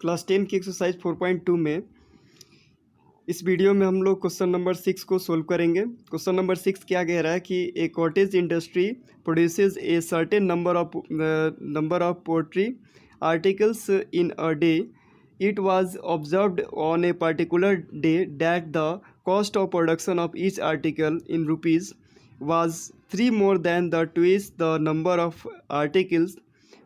Class 10 की exercise 4.2 में इस वीडियो में हम लोग क्वेश्चन नंबर 6 को सोल्व करेंगे। क्वेश्चन नंबर 6 क्या कह रहा है कि a cottage industry produces a certain number of poultry articles in a day. It was observed on a particular day that the cost of production of each article in rupees was 3 more than the twice the number of articles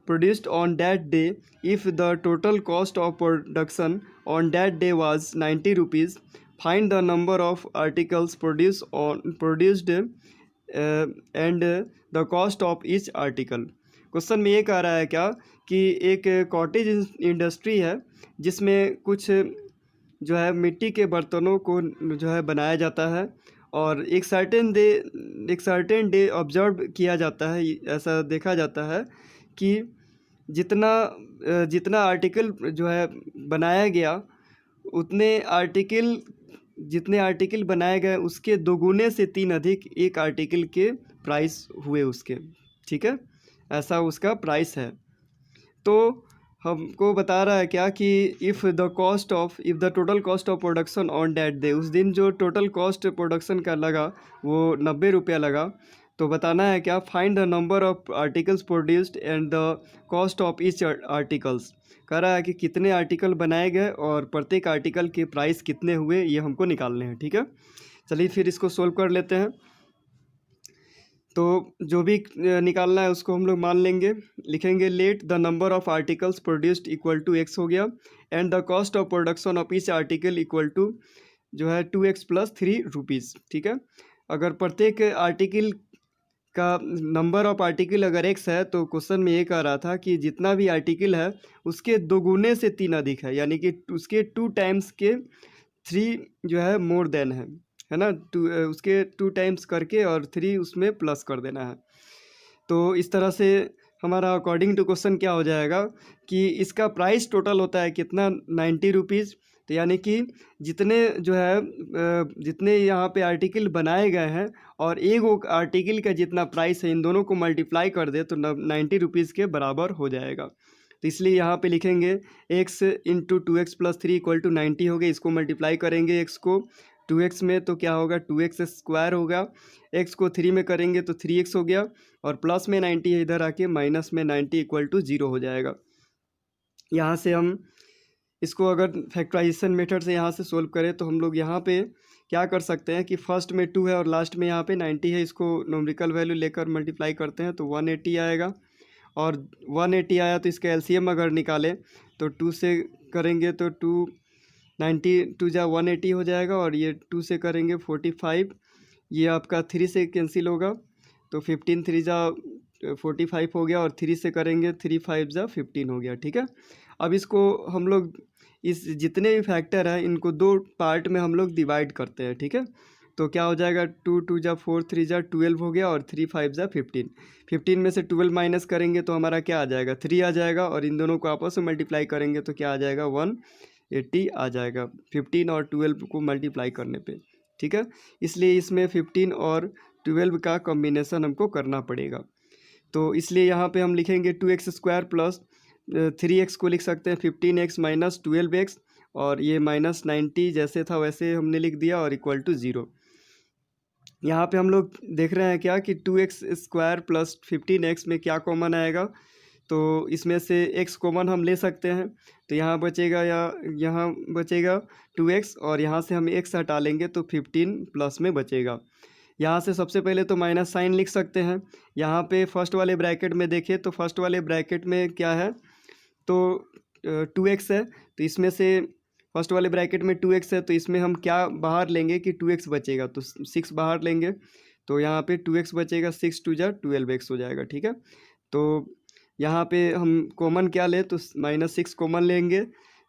produced on that day. If the total cost of production on that day was 90 rupees, find the number of articles produced and the cost of each article. Question में ये कह रहा है क्या कि एक cottage industry है जिसमें कुछ जो है मिट्टी के बर्तनों को जो है बनाया जाता है और एक सर्टेन डे ऑब्जर्व किया जाता है। ऐसा देखा जाता है कि जितना आर्टिकल जो है बनाया गया जितने आर्टिकल बनाए गए उसके दोगुने से 3 अधिक एक आर्टिकल के प्राइस हुए उसके। ठीक है, ऐसा उसका प्राइस है। तो हमको बता रहा है क्या कि if the total cost of production on that day, उस दिन जो टोटल कॉस्ट प्रोडक्शन का लगा वो 90 रुपया लगा। तो बताना है क्या, find the number of articles produced and the cost of each articles. कह रहा है कि कितने आर्टिकल बनाए गए और प्रत्येक आर्टिकल के प्राइस कितने हुए, ये हमको निकालने हैं। ठीक है, चलिए फिर इसको सोल्व कर लेते हैं। तो जो भी निकालना है उसको हम लोग मान लेंगे, लिखेंगे let the number of articles produced equal to एक्स हो गया and the cost of production of each article equal to जो है 2x प्लस 3 रुपीज़। ठीक है, अगर प्रत्येक आर्टिकल का नंबर ऑफ आर्टिकल अगर x है तो क्वेश्चन में ये कह रहा था कि जितना भी आर्टिकल है उसके दोगुने से 3 अधिक है, यानी कि उसके 2 टाइम्स के 3 जो है मोर देन है ना, उसके 2 टाइम्स करके और 3 उसमें प्लस कर देना है। तो इस तरह से हमारा अकॉर्डिंग टू क्वेश्चन क्या हो जाएगा कि इसका प्राइस टोटल होता है कितना, 90 रुपीज़। तो यानी कि जितने यहाँ पे आर्टिकल बनाए गए हैं और एक आर्टिकल का जितना प्राइस है इन दोनों को मल्टीप्लाई कर दे तो 90 रुपीज़ के बराबर हो जाएगा। तो इसलिए यहाँ पे लिखेंगे x into 2x plus 3 equal to 90 हो गया। इसको मल्टीप्लाई करेंगे x को 2x में तो क्या होगा, 2x स्क्वायर होगा। x को 3 में करेंगे तो 3x हो गया और प्लस में 90 है, इधर आके माइनस में 90 इक्वल टू 0 हो जाएगा। यहाँ से हम इसको अगर फैक्टराइजेशन मेथड से यहाँ से सोल्व करें तो हम लोग यहाँ पे क्या कर सकते हैं कि फर्स्ट में 2 है और लास्ट में यहाँ पे 90 है, इसको न्यूमेरिकल वैल्यू लेकर मल्टीप्लाई करते हैं तो 180 आएगा। और 180 आया तो इसका एलसीएम अगर निकालें तो 2 से करेंगे तो 90 2 जा 180 हो जाएगा और ये 2 से करेंगे 45, ये आपका 3 से कैंसिल होगा तो 15 3 जा 45 हो गया और 3 से करेंगे 3 5 जा 15 हो गया। ठीक है, अब इसको हम लोग इस जितने भी फैक्टर हैं इनको 2 पार्ट में हम लोग डिवाइड करते हैं। ठीक है, तो क्या हो जाएगा, 2 2 जा 4 3 जा 12 हो गया और 3 5 जा 15। 15 में से 12 माइनस करेंगे तो हमारा क्या आ जाएगा, 3 आ जाएगा और इन दोनों को आपस में मल्टीप्लाई करेंगे तो क्या आ जाएगा, 180 आ जाएगा 15 और 12 को मल्टीप्लाई करने पे। ठीक है, इसलिए इसमें 15 और 12 का कॉम्बिनेशन हमको करना पड़ेगा। तो इसलिए यहाँ पे हम लिखेंगे 2x स्क्वायर प्लस 3x को लिख सकते हैं 15x माइनस 12x और ये माइनस 90 जैसे था वैसे हमने लिख दिया और इक्वल टू 0। यहाँ पे हम लोग देख रहे हैं क्या कि 2x स्क्वायर प्लस 15x में क्या कॉमन आएगा, तो इसमें से x कॉमन हम ले सकते हैं तो यहाँ बचेगा 2x और यहाँ से हम x हटा लेंगे तो 15 प्लस में बचेगा। यहाँ से सबसे पहले तो माइनस साइन लिख सकते हैं। यहाँ पे फर्स्ट वाले ब्रैकेट में देखें तो फर्स्ट वाले ब्रैकेट में क्या है, तो 2x है, तो इसमें से फर्स्ट वाले ब्रैकेट में 2x है तो इसमें हम क्या बाहर लेंगे कि 2x बचेगा तो 6 बाहर लेंगे तो यहाँ पे 2x बचेगा, 6 2 जा 12x हो जाएगा। ठीक है, तो यहाँ पे हम कॉमन क्या ले तो -6 कॉमन लेंगे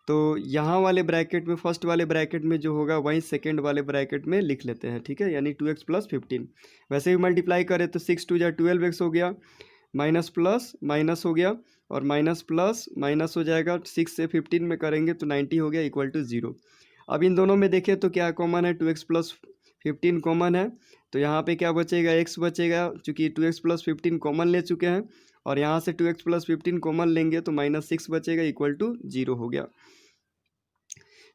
तो यहाँ वाले ब्रैकेट में फर्स्ट वाले ब्रैकेट में जो होगा वहीं सेकंड वाले ब्रैकेट में लिख लेते हैं। ठीक है, यानी 2x प्लस 15 वैसे भी मल्टीप्लाई करें तो 6 2 जा 12x हो गया, माइनस प्लस माइनस हो गया और माइनस प्लस माइनस हो जाएगा, 6 से 15 में करेंगे तो 90 हो गया इक्वल टू 0। अब इन दोनों में देखें तो क्या कॉमन है, 2x प्लस 15 कॉमन है तो यहाँ पे क्या बचेगा, x बचेगा, चूँकि 2x प्लस 15 कॉमन ले चुके हैं और यहाँ से 2x प्लस 15 कॉमन लेंगे तो -6 बचेगा इक्वल टू 0 हो गया।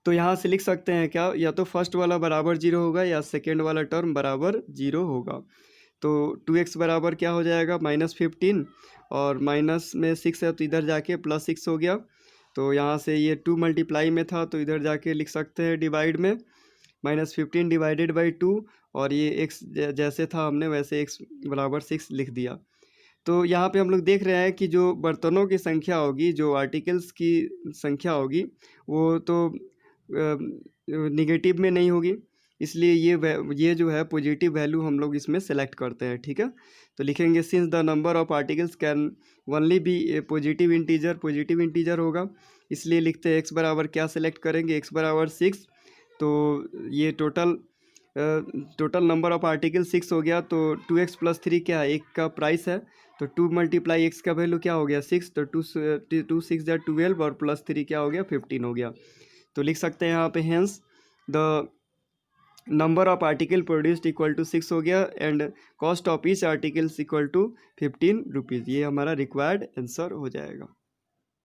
तो यहाँ से लिख सकते हैं क्या, या तो फर्स्ट वाला बराबर 0 होगा या सेकेंड वाला टर्म बराबर 0 होगा। तो 2x बराबर क्या हो जाएगा -15 और माइनस में 6 है तो इधर जाके +6 हो गया। तो यहाँ से ये 2 मल्टीप्लाई में था तो इधर जाके लिख सकते हैं डिवाइड में -15 डिवाइडेड बाई 2 और ये x जैसे था हमने वैसे x बराबर 6 लिख दिया। तो यहाँ पे हम लोग देख रहे हैं कि जो बर्तनों की संख्या होगी, जो आर्टिकल्स की संख्या होगी, वो तो निगेटिव में नहीं होगी, इसलिए ये जो है पॉजिटिव वैल्यू हम लोग इसमें सेलेक्ट करते हैं। ठीक है, तो लिखेंगे since the number of articles can only be positive integer होगा, इसलिए लिखते हैं x बराबर क्या सेलेक्ट करेंगे, x बराबर 6। तो ये टोटल नंबर ऑफ आर्टिकल 6 हो गया। तो 2x प्लस 3 क्या है, एक का प्राइस है, तो 2 मल्टीप्लाई x का वैल्यू क्या हो गया 6, तो 2 6 या 12 और प्लस 3 क्या हो गया 15 हो गया। तो लिख सकते हैं यहाँ पे hence the number of article produced equal to 6 हो गया and cost of each articles equal to 15 rupees. ये हमारा रिक्वायर्ड आंसर हो जाएगा।